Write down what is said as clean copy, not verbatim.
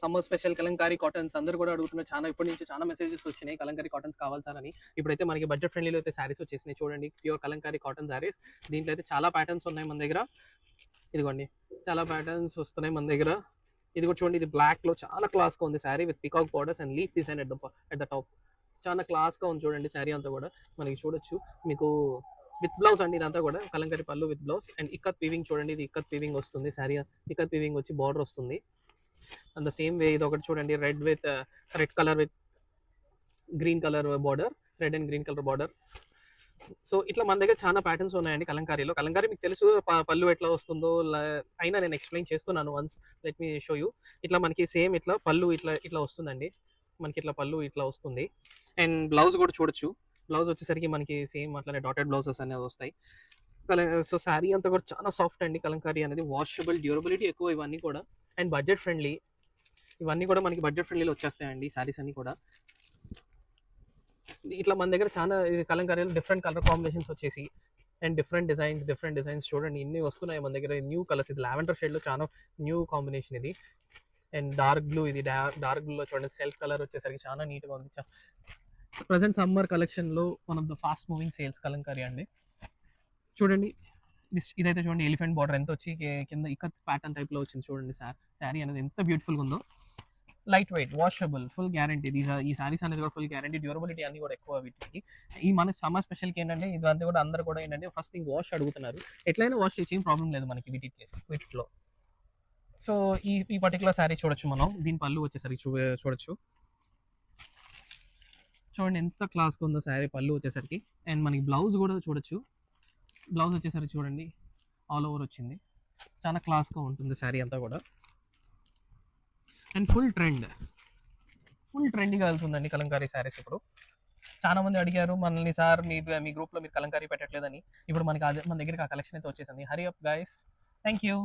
Summer special Kalamkari cottons అందరూ కూడా అడుగుతున్నారు. ఇప్పటి నుంచి చాలా మెసేజెస్ వచ్చినాయి కలంకారీ కాటన్స్ కావాలి సార్ అని. ఇప్పుడైతే మనకి బడ్జెట్ ఫ్రెండ్లీలో అయితే శారీస్ వచ్చేసినాయి చూడండి. Pure Kalamkari cotton saris. దీంట్లో అయితే చాలా ప్యాటర్న్స్ ఉన్నాయి మన దగ్గర. ఇదిగోండి చాలా ప్యాటర్న్స్ వస్తున్నాయి మన దగ్గర. ఇది కూడా చూడండి, ఇది బ్లాక్లో చాలా క్లాస్గా ఉంది sari with peacock borders and leaf design at the top. చాలా క్లాస్గా ఉంది చూడండి శారీ అంతా కూడా. మనకి చూడొచ్చు మీకు విత్ బ్లౌజ్ అండి. ఇదంతా కూడా కలంకారీ పళ్ళు with blouse and ikat weaving చూడండి. ఇది ఇక్కత్ వీవింగ్ వస్తుంది శారీ. ఇక్కత్ వీవింగ్ వచ్చి బార్డర్ వస్తుంది. అండ్ ద సేమ్ వే ఇది ఒకటి చూడండి, red colour with green colour border, red and green colour border. So ఇట్లా మన దగ్గర చాలా ప్యాటర్న్స్ ఉన్నాయండి కలంకారీలో. కలంకారీ మీకు తెలుసు పళ్ళు ఎట్లా వస్తుందో, అయినా నేను ఎక్స్ప్లెయిన్ చేస్తున్నాను. Once let me show you. ఇట్లా మనకి సేమ్ ఇట్లా పళ్ళు ఇట్లా వస్తుందండి. మనకి ఇట్లా పళ్ళు ఇట్లా వస్తుంది. అండ్ బ్లౌజ్ కూడా చూడొచ్చు. బ్లౌజ్ వచ్చేసరికి మనకి సేమ్ అట్లానే డాటెడ్ బ్లౌజెస్ అనేది వస్తాయి. సో శారీ అంతా కూడా చాలా సాఫ్ట్ అండి. కలంకారీ అనేది వాషబుల్, డ్యూరబిలిటీ ఎక్కువ ఇవన్నీ కూడా. And budget friendly. ఇవన్నీ కూడా మనకి బడ్జెట్ ఫ్రెండ్లీలో వచ్చేస్తాయండి శారీస్ అన్నీ కూడా. ఇట్లా మన దగ్గర చాలా కలంకారీలో డిఫరెంట్ కలర్ కాంబినేషన్స్ వచ్చేసి అండ్ డిఫరెంట్ డిజైన్స్ చూడండి ఇన్ని వస్తున్నాయి మన దగ్గర. న్యూ కలర్స్, ఇది లావెండర్ షేడ్లో చాలా న్యూ కాంబినేషన్ ఇది. అండ్ డార్క్ బ్లూ, ఇది డార్క్ బ్లూలో చూడండి సెల్ఫ్ కలర్ వచ్చేసరికి చాలా నీట్గా ఉంది. ప్రజెంట్ సమ్మర్ కలెక్షన్లో one of the fast moving sales Kalamkari అండి. చూడండి ఇదైతే చూడండి ఎలిఫెంట్ బార్డర్ ఎంత వచ్చి కింద ఇక్కత్ ప్యాటర్న్ టైప్లో వచ్చింది చూడండి. శారీ అనేది ఎంత బ్యూటిఫుల్గా ఉందో. Light weight, washable, full guarantee. ఈ సారీస్ అనేది కూడా ఫుల్ గ్యారంటీ, డ్యూరబిలిటీ అన్ని కూడా ఎక్కువ వీటికి. ఈ మన సమ్మర్ స్పెషల్కి ఏంటంటే ఇదంతా కూడా అందరూ కూడా ఏంటంటే ఫస్ట్ థింగ్ వాష్ అడుగుతున్నారు. ఎట్లయినా వాష్ చేసి ఏం ప్రాబ్లం లేదు మనకి వీటిలో. సో ఈ పర్టికులర్ శారీ చూడొచ్చు మనం. దీని పళ్ళు వచ్చేసరికి చూడొచ్చు. చూడండి ఎంత క్లాస్గా ఉందో శారీ పళ్ళు వచ్చేసరికి. అండ్ మనకి బ్లౌజ్ కూడా చూడొచ్చు. బ్లౌజ్ వచ్చేసరికి చూడండి ఆల్ ఓవర్ వచ్చింది. చాలా క్లాస్గా ఉంటుంది శారీ అంతా కూడా. అండ్ ఫుల్ ట్రెండీగా వెళ్తుందండి కలంకారీ శారీస్. ఇప్పుడు చాలా మంది అడిగారు మనల్ని, సార్ మీ గ్రూప్లో మీరు కలంకారీ పెట్టట్లేదని. ఇప్పుడు మన దగ్గరికి ఆ కలెక్షన్ అయితే వచ్చేసింది. Hari up guys, thank you.